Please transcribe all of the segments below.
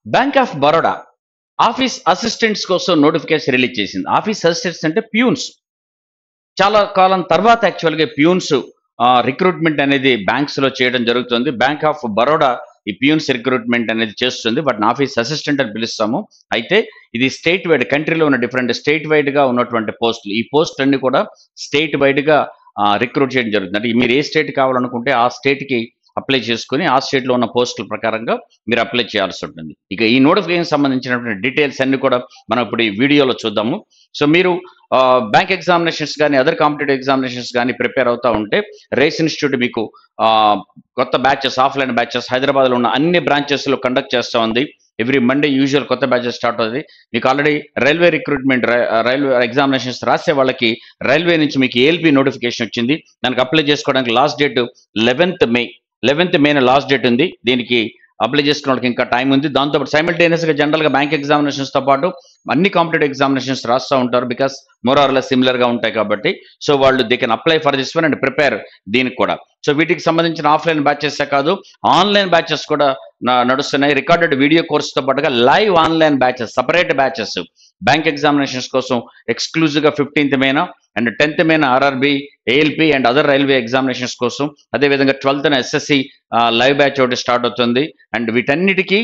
Bank of Baroda office assistants కోసం notification release చేసింది. Office assistants అంటే ప్యూన్స్. చాలా కాలం తర్వాత యాక్చువల్‌గా ప్యూన్స్ రిక్రూట్‌మెంట్ అనేది బ్యాంక్స్‌లో చేయడం జరుగుతుంది. బ్యాంక్ ఆఫ్ బరోడా ఈ ప్యూన్స్ రిక్రూట్‌మెంట్ అనేది చేస్తుంది. వాటిని ఆఫీస్ అసిస్టెంట్ అని పిలుస్తాము. అయితే ఇది స్టేట్ వైడ్ కంట్రీలో ఉన్న డిఫరెంట్ స్టేట్ వైడ్‌గా ఉన్నటువంటి పోస్టులు. ఈ పోస్టులన్నీ కూడా స్టేట్ వైడ్‌గా రిక్రూట్ చేయడం జరుగుతుంది. అంటే మీరు ఏ స్టేట్ కావాలనుకుంటే ఆ స్టేట్‌కి అప్లై చేసుకొని ఆ స్టేట్‌లో ఉన్న పోస్టుల ప్రకారంగా మీరు అప్లై చేయాల్సి ఉంటుంది. ఇక ఈ నోటిఫికేషన్ సంబంధించినటువంటి డీటెయిల్స్ అన్నీ కూడా మనం ఇప్పుడు ఈ వీడియోలో చూద్దాము. సో మీరు బ్యాంక్ ఎగ్జామినేషన్స్ కానీ అదర్ కాంపిటేటివ్ ఎగ్జామినేషన్స్ కానీ ప్రిపేర్ అవుతూ ఉంటే రేస్ ఇన్స్టిట్యూట్ మీకు కొత్త బ్యాచెస్ ఆఫ్లైన్ బ్యాచెస్ హైదరాబాద్లో ఉన్న అన్ని బ్రాంచెస్లో కండక్ట్ చేస్తూ ఉంది. ఎవ్రీ మండే యూజువల్ కొత్త బ్యాచెస్ స్టార్ట్ అవుతుంది. మీకు already railway recruitment railway examinations రాసే వాళ్ళకి రైల్వే నుంచి మీకు ఏఎల్పి నోటిఫికేషన్ వచ్చింది. దానికి అప్లై చేసుకోవడానికి లాస్ట్ డేట్ 11th మే. 11th మేన లాస్ట్ డేట్ ఉంది. దీనికి అప్లై చేసుకున్న వాళ్ళకి ఇంకా టైం ఉంది. దాంతోపాటు సైమల్టేనియస్గా జనరల్గా బ్యాంక్ ఎగ్జామినేషన్స్తో పాటు అన్ని కాంపిటేటివ్ ఎగ్జామినేషన్స్ రాస్తూ ఉంటారు. బికాస్ మోర్ ఆర్ లెస్ సిమిలర్గా ఉంటాయి కాబట్టి. సో వాళ్ళు they can apply for this one and prepare దీనికి కూడా. సో వీటికి సంబంధించిన ఆఫ్లైన్ బ్యాచెసే కాదు ఆన్లైన్ బ్యాచెస్ కూడా నడుస్తున్నాయి. రికార్డెడ్ వీడియో కోర్సుతో పాటుగా live online batches separate batches bank examinations కోసం ఎక్స్క్లూజివ్గా 15th Mena and 10th Mena RRB ALP and other railway examinations కోసం. అదేవిధంగా 12th ఎస్ఎస్సి లైవ్ బ్యాచ్ ఒకటి స్టార్ట్ అవుతుంది. అండ్ వీటన్నిటికీ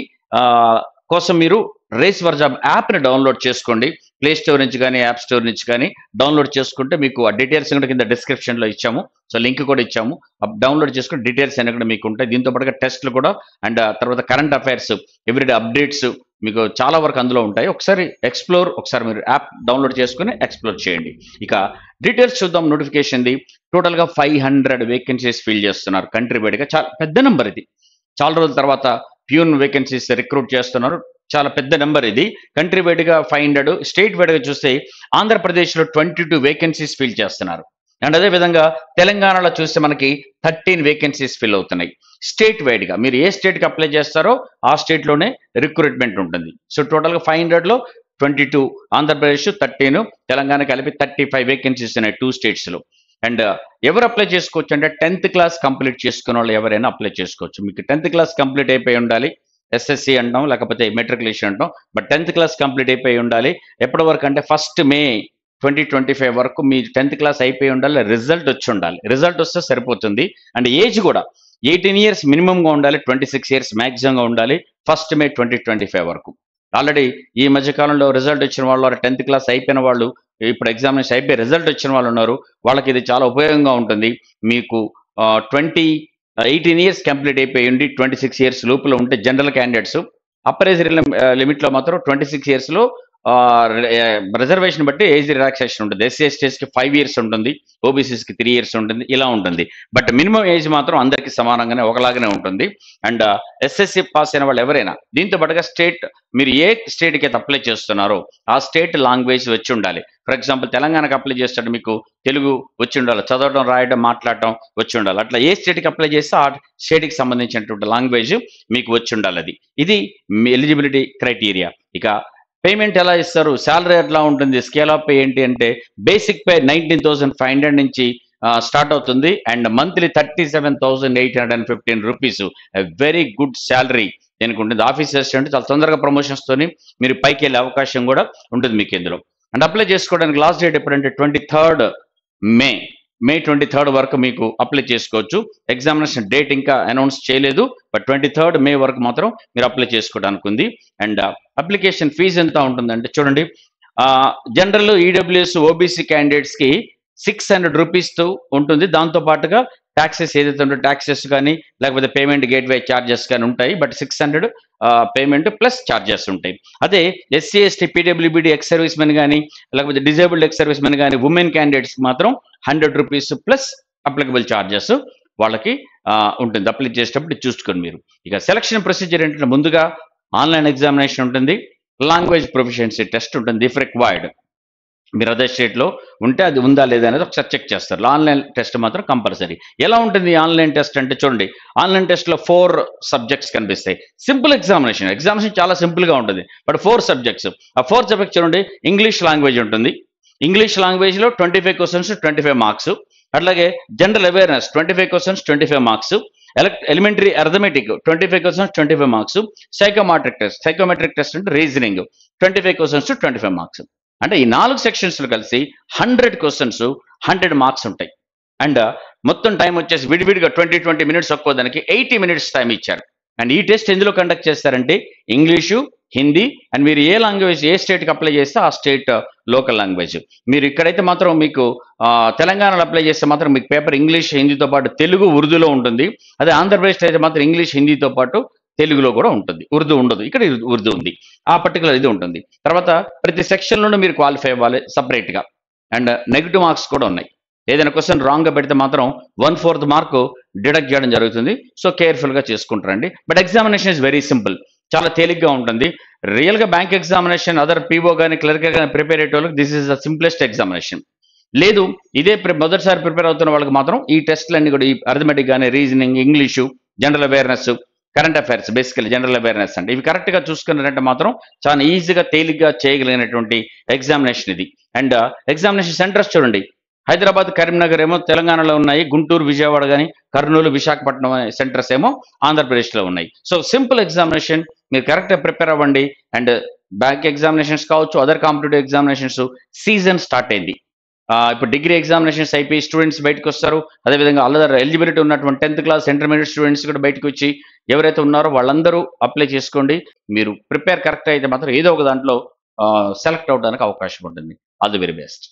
కోసం మీరు రేస్ ఫర్ జాబ్ యాప్ని డౌన్లోడ్ చేసుకోండి. ప్లే స్టోర్ నుంచి కానీ యాప్ స్టోర్ నుంచి కానీ డౌన్లోడ్ చేసుకుంటే మీకు ఆ డీటెయిల్స్ కూడా కింద డిస్క్రిప్షన్లో ఇచ్చాము. సో లింక్ కూడా ఇచ్చాము. డౌన్లోడ్ చేసుకుని డీటెయిల్స్ అన్ని కూడా మీకు ఉంటాయి. దీంతో పాటుగా టెస్ట్లు కూడా అండ్ తర్వాత కరెంట్ అఫైర్స్ ఎవ్రీడే అప్డేట్స్ మీకు చాలా వరకు అందులో ఉంటాయి. ఒకసారి మీరు యాప్ డౌన్లోడ్ చేసుకుని ఎక్స్ప్లోర్ చేయండి. ఇక డీటెయిల్స్ చూద్దాం. నోటిఫికేషన్ది టోటల్గా 500 వేకెన్సీస్ ఫిల్ చేస్తున్నారు కంట్రీ వైడ్గా. చాలా పెద్ద నెంబర్ ఇది. చాలా రోజుల తర్వాత ప్యూన్ వేకెన్సీస్ రిక్రూట్ చేస్తున్నారు. చాలా పెద్ద నెంబర్ ఇది. కంట్రీ వైడ్గా 500, స్టేట్ వైడ్గా చూస్తే ఆంధ్రప్రదేశ్లో 22 వేకెన్సీస్ ఫిల్ చేస్తున్నారు. అండ్ అదేవిధంగా తెలంగాణలో చూస్తే మనకి 13 వేకెన్సీస్ ఫిల్ అవుతున్నాయి. స్టేట్ వైడ్గా మీరు ఏ స్టేట్కి అప్లై చేస్తారో ఆ స్టేట్లోనే రిక్రూట్మెంట్ ఉంటుంది. సో టోటల్గా 500లో 22 ఆంధ్రప్రదేశ్, 13 తెలంగాణ కలిపి 35 వేకెన్సీస్ ఉన్నాయి 2 స్టేట్స్లో. అండ్ ఎవరు అప్లై చేసుకోవచ్చు అంటే 10th క్లాస్ కంప్లీట్ చేసుకున్న వాళ్ళు ఎవరైనా అప్లై చేసుకోవచ్చు. మీకు 10th క్లాస్ కంప్లీట్ అయిపోయి ఉండాలి. ఎస్ఎస్సి అంటాం లేకపోతే మెట్రికులేషన్ అంటాం. బట్ 10th క్లాస్ కంప్లీట్ అయిపోయి ఉండాలి. ఎప్పటి వరకు అంటే 1st మే 2025 వరకు మీ 10th క్లాస్ అయిపోయి ఉండాలి. రిజల్ట్ వచ్చి ఉండాలి. రిజల్ట్ వస్తే సరిపోతుంది. అండ్ ఏజ్ కూడా 18 ఇయర్స్ మినిమంగా ఉండాలి. 26 ఇయర్స్ మ్యాక్సిమంగా ఉండాలి 1st మే 2025 వరకు. ఆల్రెడీ ఈ మధ్యకాలంలో రిజల్ట్ వచ్చిన వాళ్ళు 10th క్లాస్ అయిపోయిన వాళ్ళు ఇప్పుడు ఎగ్జామినేషన్ అయిపోయి రిజల్ట్ వచ్చిన వాళ్ళు ఉన్నారు. వాళ్ళకి ఇది చాలా ఉపయోగంగా ఉంటుంది. మీకు 18 ఇయర్స్ కంప్లీట్ అయిపోయి ఉండి 26 ఇయర్స్ లోపల ఉంటే జనరల్ క్యాండిడేట్స్. అప్పర్ ఏజ్ లిమిట్లో మాత్రం 26 ఇయర్స్లో రిజర్వేషన్ బట్టి ఏజ్ రిలాక్సేషన్ ఉంటుంది. ఎస్సీ ఎస్టీస్కి 5 ఇయర్స్ ఉంటుంది. ఓబీసీస్కి 3 ఇయర్స్ ఉంటుంది. ఇలా ఉంటుంది. బట్ మినిమం ఏజ్ మాత్రం అందరికీ సమానంగానే ఒకలాగానే ఉంటుంది. అండ్ ఎస్ఎస్సి పాస్ అయిన వాళ్ళు ఎవరైనా దీంతో పాటుగా స్టేట్ మీరు ఏ స్టేట్కి అయితే అప్లై చేస్తున్నారో ఆ స్టేట్ లాంగ్వేజ్ వచ్చి ఉండాలి. ఫర్ ఎగ్జాంపుల్ తెలంగాణకు అప్లై చేస్తే మీకు తెలుగు వచ్చి ఉండాలి. చదవడం రాయడం మాట్లాడటం వచ్చి ఉండాలి. అట్లా ఏ స్టేట్కి అప్లై చేస్తే ఆ స్టేట్కి సంబంధించినటువంటి లాంగ్వేజ్ మీకు వచ్చి ఉండాలి. ఇది మీ ఎలిజిబిలిటీ క్రైటీరియా. ఇక పేమెంట్ ఎలా ఇస్తారు, శాలరీ ఎట్లా ఉంటుంది, స్కేల్ ఆఫ్ పే ఏంటి అంటే బేసిక్ పే 19,500 నుంచి స్టార్ట్ అవుతుంది. And monthly 37,815 rupees. Very good salary దీనికి ఉంటుంది. ఆఫీస్ అసిస్టెంట్ చాలా తొందరగా ప్రమోషన్స్తోని మీరు పైకి వెళ్ళే అవకాశం కూడా ఉంటుంది మీకు ఇందులో. అండ్ అప్లై చేసుకోవడానికి లాస్ట్ డేట్ ఎప్పుడంటే 23rd మే 23rd వరకు మీకు అప్లై చేసుకోవచ్చు. ఎగ్జామినేషన్ డేట్ ఇంకా అనౌన్స్ చేయలేదు. బట్ 23rd మే వరకు మాత్రం మీరు అప్లై చేసుకోవడానికి ఉంది. అండ్ అప్లికేషన్ ఫీజు ఎంత ఉంటుందంటే చూడండి, జనరల్ ఈడబ్ల్యూఎస్ ఓబీసీ క్యాండిడేట్స్కి 600 రూపీస్తో ఉంటుంది. దాంతో పాటుగా ట్యాక్సెస్ ఏదైతే ఉంటుందో ట్యాక్సెస్ కానీ లేకపోతే పేమెంట్ గేట్వే ఛార్జెస్ కానీ ఉంటాయి. బట్ 600 పేమెంట్ ప్లస్ ఛార్జెస్ ఉంటాయి. అదే SC ST PWBD ex service men కానీ లేకపోతే డిజేబుల్డ్ ఎక్స్ సర్వీస్ మెన్ కానీ ఉమెన్ క్యాండిడేట్స్కి మాత్రం 100 రూపీస్ ప్లస్ అప్లికబుల్ ఛార్జెస్ వాళ్ళకి ఉంటుంది. అప్లై చేసేటప్పుడు చూసుకోండి మీరు. ఇక సెలక్షన్ ప్రొసీజర్ ఏంటంటే ముందుగా ఆన్లైన్ ఎగ్జామినేషన్ ఉంటుంది. లాంగ్వేజ్ ప్రొఫిషియన్సీ టెస్ట్ ఉంటుంది ఇఫ్ రిక్వైర్డ్. మీరు అదే స్టేట్లో ఉంటే అది ఉందా లేదా అనేది ఒకసారి చెక్ చేస్తారు. ఆన్లైన్ టెస్ట్ మాత్రం కంపల్సరీ. ఎలా ఉంటుంది ఆన్లైన్ టెస్ట్ అంటే చూడండి, ఆన్లైన్ టెస్ట్లో 4 సబ్జెక్ట్స్ కనిపిస్తాయి. సింపుల్ ఎగ్జామినేషన్ చాలా సింపుల్గా ఉంటుంది. But 4 subjects. ఆ 4 సబ్జెక్ట్స్ చూడండి, ఇంగ్లీష్ లాంగ్వేజ్ ఉంటుంది. ఇంగ్లీష్ లాంగ్వేజ్లో 25 క్వశ్చన్స్ 25 మార్క్స్. అట్లాగే general awareness 25 questions 25 marks. Elementary arithmetic 25 questions 25 marks. Psychometric test అంటే రీజనింగ్ 25 క్వశ్చన్స్ 25 మార్క్స్. అంటే ఈ 4 సెక్షన్స్లు కలిసి 100 క్వశ్చన్స్ 100 మార్క్స్ ఉంటాయి. అండ్ మొత్తం టైం వచ్చేసి విడివిడిగా 20 మినిట్స్ ఒక్కో దానికి 80 మినిట్స్ టైం ఇచ్చారు. అండ్ ఈ టెస్ట్ ఎందులో కండక్ట్ చేస్తారంటే ఇంగ్లీషు, హిందీ అండ్ మీరు ఏ లాంగ్వేజ్ ఏ స్టేట్కి అప్లై చేస్తే ఆ స్టేట్ లోకల్ లాంగ్వేజ్. మీరు ఇక్కడైతే మాత్రం మీకు తెలంగాణలో అప్లై చేస్తే మాత్రం మీకు పేపర్ ఇంగ్లీష్ హిందీతో పాటు తెలుగు ఉర్దూలో ఉంటుంది. అదే ఆంధ్రప్రదేశ్లో అయితే మాత్రం ఇంగ్లీష్ హిందీతో పాటు తెలుగులో కూడా ఉంటుంది, ఉర్దూ ఉండదు. ఇక్కడ ఉర్దూ ఉంది, ఆ పర్టికులర్ ఇది ఉంటుంది. తర్వాత ప్రతి సెక్షన్లోనూ మీరు క్వాలిఫై అవ్వాలి సపరేట్గా. అండ్ నెగిటివ్ మార్క్స్ కూడా ఉన్నాయి. ఏదైనా క్వశ్చన్ రాంగ్గా పెడితే మాత్రం 1/4 మార్కు డిడక్ట్ చేయడం జరుగుతుంది. సో కేర్ఫుల్గా చేసుకుంటారండి. But examination is very simple, చాలా తేలిగ్గా ఉంటుంది. రియల్గా బ్యాంక్ ఎగ్జామినేషన్ అదర్ పీఓ కానీ క్లర్క్ కానీ ప్రిపేర్ అయ్యే వాళ్ళకి this is the simplest examination. లేదు ఇదే మొదటిసారి ప్రిపేర్ అవుతున్న వాళ్ళకి మాత్రం ఈ టెస్ట్లన్నీ కూడా ఈ అర్థమెటిక్ కానీ reasoning, English, general awareness, current affairs, basically general awareness అంటే ఇవి కరెక్ట్గా చూసుకున్నారంటే మాత్రం చాలా ఈజీగా తేలిగ్గా చేయగలిగినటువంటి ఎగ్జామినేషన్ ఇది. అండ్ ఎగ్జామినేషన్ సెంటర్స్ చూడండి, హైదరాబాద్, కరీంనగర్ ఏమో తెలంగాణలో ఉన్నాయి, గుంటూరు, విజయవాడ కానీ కర్నూలు, విశాఖపట్నం సెంటర్స్ ఏమో ఆంధ్రప్రదేశ్లో ఉన్నాయి. సో సింపుల్ ఎగ్జామినేషన్, మీరు కరెక్ట్గా ప్రిపేర్ అవ్వండి. అండ్ బ్యాంక్ ఎగ్జామినేషన్స్ కావచ్చు, other competitive examinations season start అయింది. ఇప్పుడు డిగ్రీ ఎగ్జామినేషన్స్ అయిపోయి స్టూడెంట్స్ బయటకు వస్తారు. అదేవిధంగా అదర్ ఎలిజిబిలిటీ ఉన్నటువంటి 10th క్లాస్ ఇంటర్మీడియట్ స్టూడెంట్స్ కూడా బయటకు వచ్చి ఎవరైతే ఉన్నారో వాళ్ళందరూ అప్లై చేసుకోండి. మీరు ప్రిపేర్ కరెక్ట్ అయితే మాత్రం ఏదో ఒక దాంట్లో సెలెక్ట్ అవడానికి అవకాశం ఉంటుంది. All the very best.